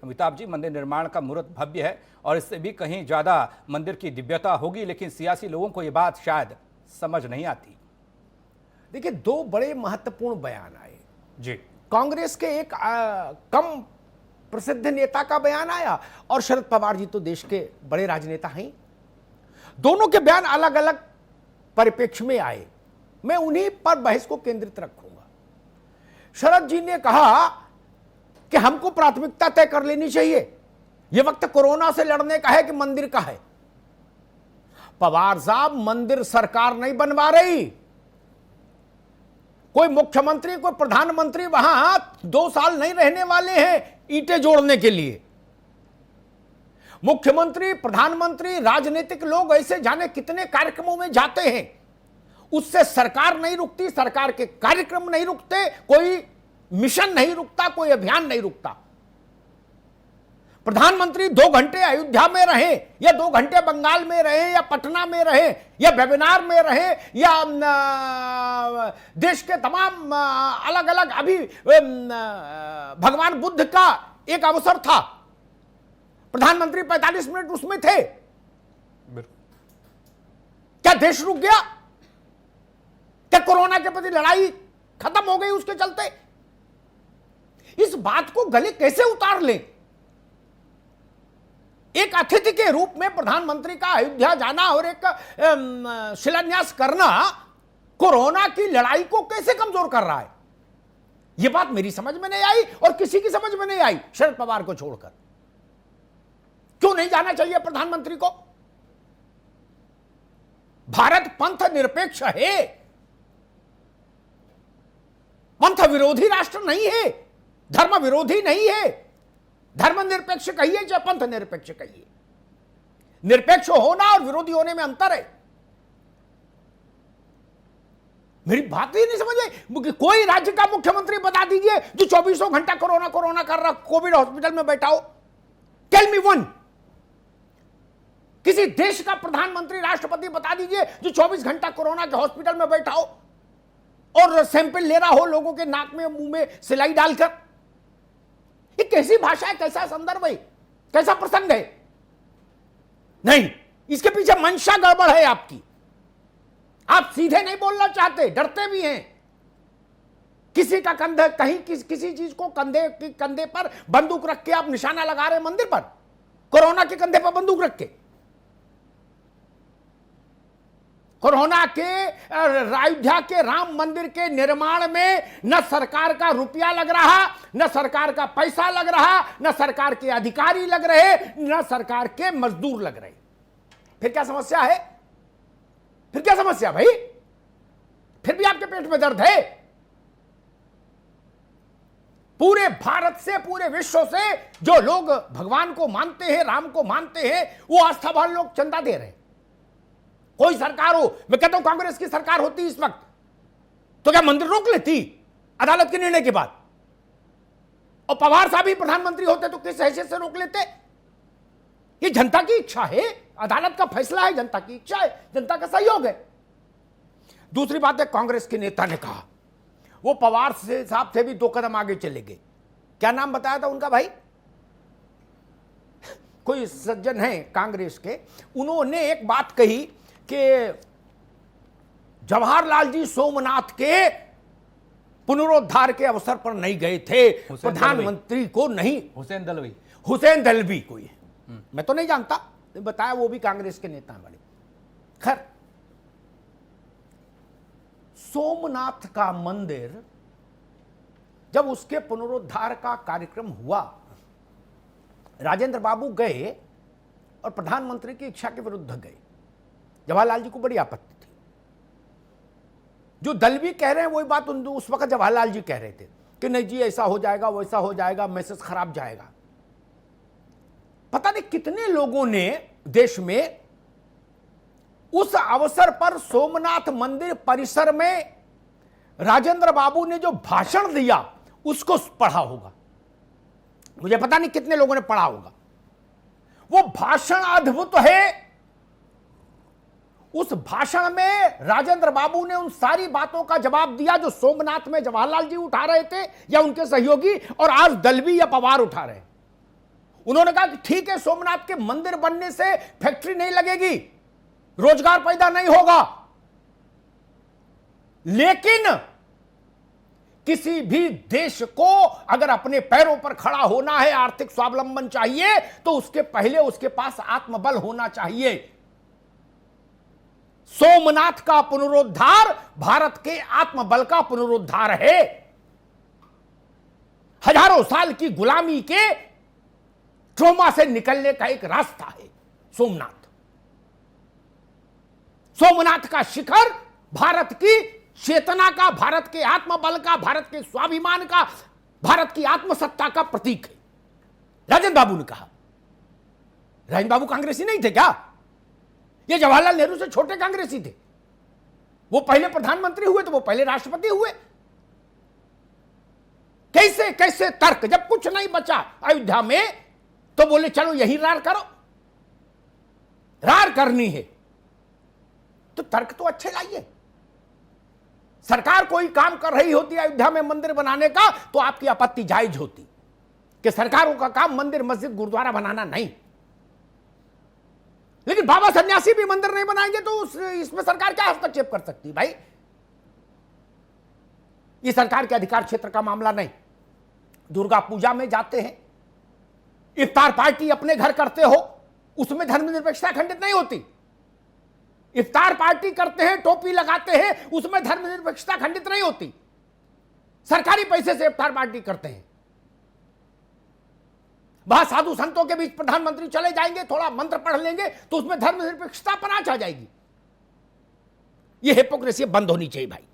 अमिताभ जी, मंदिर निर्माण का मुहूर्त भव्य है और इससे भी कहीं ज्यादा मंदिर की दिव्यता होगी, लेकिन सियासी लोगों को यह बात शायद समझ नहीं आती। देखिए, दो बड़े महत्वपूर्ण बयान आए जी। कांग्रेस के एक कम प्रसिद्ध नेता का बयान आया और शरद पवार जी तो देश के बड़े राजनेता हैं। दोनों के बयान अलग अलग परिप्रेक्ष्य में आए। मैं उन्हीं पर बहस को केंद्रित रखूंगा। शरद जी ने कहा कि हमको प्राथमिकता तय कर लेनी चाहिए, यह वक्त कोरोना से लड़ने का है कि मंदिर का है। पवार साहब, मंदिर सरकार नहीं बनवा रही। कोई मुख्यमंत्री, कोई प्रधानमंत्री वहां 2 साल नहीं रहने वाले हैं ईंटें जोड़ने के लिए। मुख्यमंत्री, प्रधानमंत्री, राजनीतिक लोग ऐसे जाने कितने कार्यक्रमों में जाते हैं, उससे सरकार नहीं रुकती, सरकार के कार्यक्रम नहीं रुकते, कोई मिशन नहीं रुकता, कोई अभियान नहीं रुकता। प्रधानमंत्री 2 घंटे अयोध्या में रहे या 2 घंटे बंगाल में रहे या पटना में रहे या वेबिनार में रहे या देश के तमाम अलग अलग, अभी भगवान बुद्ध का एक अवसर था, प्रधानमंत्री 45 मिनट उसमें थे। क्या देश रुक गया? क्या कोरोना के प्रति लड़ाई खत्म हो गई उसके चलते? इस बात को गले कैसे उतार लें? एक अतिथि के रूप में प्रधानमंत्री का अयोध्या जाना और एक शिलान्यास करना कोरोना की लड़ाई को कैसे कमजोर कर रहा है? यह बात मेरी समझ में नहीं आई और किसी की समझ में नहीं आई, शरद पवार को छोड़कर। क्यों नहीं जाना चाहिए प्रधानमंत्री को? भारत पंथ निरपेक्ष है, पंथ विरोधी राष्ट्र नहीं है, धर्म विरोधी नहीं है। धर्म निरपेक्ष कहिए चाहे पंथ निरपेक्ष कहिए, निरपेक्ष होना और विरोधी होने में अंतर है। मेरी बात ही नहीं समझे। कोई राज्य का मुख्यमंत्री बता दीजिए जो 24 घंटा कोरोना कर रहा, कोविड हॉस्पिटल में बैठा हो। Tell me one. किसी देश का प्रधानमंत्री, राष्ट्रपति बता दीजिए जो 24 घंटा कोरोना के हॉस्पिटल में बैठा हो और सैंपल ले रहा हो लोगों के नाक में मुंह में सिलाई डालकर। ये कैसी भाषा है, कैसा संदर्भ है, कैसा प्रसंग है? नहीं, इसके पीछे मंशा गड़बड़ है आपकी। आप सीधे नहीं बोलना चाहते, डरते भी हैं। किसी का कंधे, कहीं किसी चीज को कंधे पर बंदूक रख के आप निशाना लगा रहे मंदिर पर, कोरोना के कंधे पर बंदूक रख के। कोरोना के अयोध्या के राम मंदिर के निर्माण में न सरकार का रुपया लग रहा, न सरकार का पैसा लग रहा, न सरकार के अधिकारी लग रहे, न सरकार के मजदूर लग रहे। फिर क्या समस्या है? फिर क्या समस्या भाई? फिर भी आपके पेट में दर्द है। पूरे भारत से, पूरे विश्व से जो लोग भगवान को मानते हैं, राम को मानते हैं, वो आस्थावान लोग चंदा दे रहे हैं। कोई सरकार हो, मैं कहता हूं कांग्रेस की सरकार होती इस वक्त तो क्या मंदिर रोक लेती अदालत के निर्णय के बाद? और पवार साहब ही प्रधानमंत्री होते तो किस हैसियत से रोक लेते? ये जनता की इच्छा है, अदालत का फैसला है, जनता की इच्छा है, जनता का सहयोग है। दूसरी बात है, कांग्रेस के नेता ने कहा वो पवार से साहब से भी 2 कदम आगे चले गए। क्या नाम बताया था उनका भाई? कोई सज्जन है कांग्रेस के, उन्होंने एक बात कही कि जवाहरलाल जी सोमनाथ के पुनरुद्धार के अवसर पर नहीं गए थे, प्रधानमंत्री को नहीं। हुसैन दलवी कोई है, मैं तो नहीं जानता, बताया वो भी कांग्रेस के नेता हैं बड़े। खैर, सोमनाथ का मंदिर जब उसके पुनरुद्धार का कार्यक्रम हुआ, राजेंद्र बाबू गए और प्रधानमंत्री की इच्छा के विरुद्ध गए। जवाहरलाल जी को बड़ी आपत्ति थी। जो दलवी कह रहे हैं वही बात उस वक्त जवाहरलाल जी कह रहे थे कि नहीं जी ऐसा हो जाएगा, वैसा हो जाएगा, मैसेज खराब जाएगा। पता नहीं कितने लोगों ने देश में उस अवसर पर सोमनाथ मंदिर परिसर में राजेंद्र बाबू ने जो भाषण दिया उसको पढ़ा होगा। मुझे पता नहीं कितने लोगों ने पढ़ा होगा। वो भाषण अद्भुत है। उस भाषण में राजेंद्र बाबू ने उन सारी बातों का जवाब दिया जो सोमनाथ में जवाहरलाल जी उठा रहे थे या उनके सहयोगी, और आज दलवी या पवार उठा रहे हैं। उन्होंने कहा कि ठीक है, सोमनाथ के मंदिर बनने से फैक्ट्री नहीं लगेगी, रोजगार पैदा नहीं होगा, लेकिन किसी भी देश को अगर अपने पैरों पर खड़ा होना है, आर्थिक स्वावलंबन चाहिए, तो उसके पहले उसके पास आत्मबल होना चाहिए। सोमनाथ का पुनरुद्धार भारत के आत्मबल का पुनरुद्धार है। हजारों साल की गुलामी के ट्रॉमा से निकलने का एक रास्ता है सोमनाथ। सोमनाथ का शिखर भारत की चेतना का, भारत के आत्मबल का, भारत के स्वाभिमान का, भारत की आत्मसत्ता का प्रतीक है। राजेंद्र बाबू ने कहा। राजेंद्र बाबू कांग्रेसी नहीं थे क्या? ये जवाहरलाल नेहरू से छोटे कांग्रेसी थे। वो पहले प्रधानमंत्री हुए तो वो पहले राष्ट्रपति हुए। कैसे कैसे तर्क, जब कुछ नहीं बचा अयोध्या में तो बोले चलो यही रार करो, रार करनी है तो तर्क तो अच्छे लाइए। सरकार कोई काम कर रही होती अयोध्या में मंदिर बनाने का तो आपकी आपत्ति जायज होती कि सरकारों का काम मंदिर मस्जिद गुरुद्वारा बनाना नहीं। लेकिन बाबा सन्यासी भी मंदिर नहीं बनाएंगे तो इसमें सरकार क्या हस्तक्षेप कर सकती है? भाई ये सरकार के अधिकार क्षेत्र का मामला नहीं। दुर्गा पूजा में जाते हैं, इफ्तार पार्टी अपने घर करते हो, उसमें धर्मनिरपेक्षता खंडित नहीं होती। इफ्तार पार्टी करते हैं, टोपी लगाते हैं, उसमें धर्मनिरपेक्षता खंडित नहीं होती। सरकारी पैसे से इफ्तार पार्टी करते हैं, वहां साधु संतों के बीच प्रधानमंत्री चले जाएंगे, थोड़ा मंत्र पढ़ लेंगे तो उसमें धर्मनिरपेक्षता पर आ जाएगी। यह हिपोक्रेसी बंद होनी चाहिए भाई।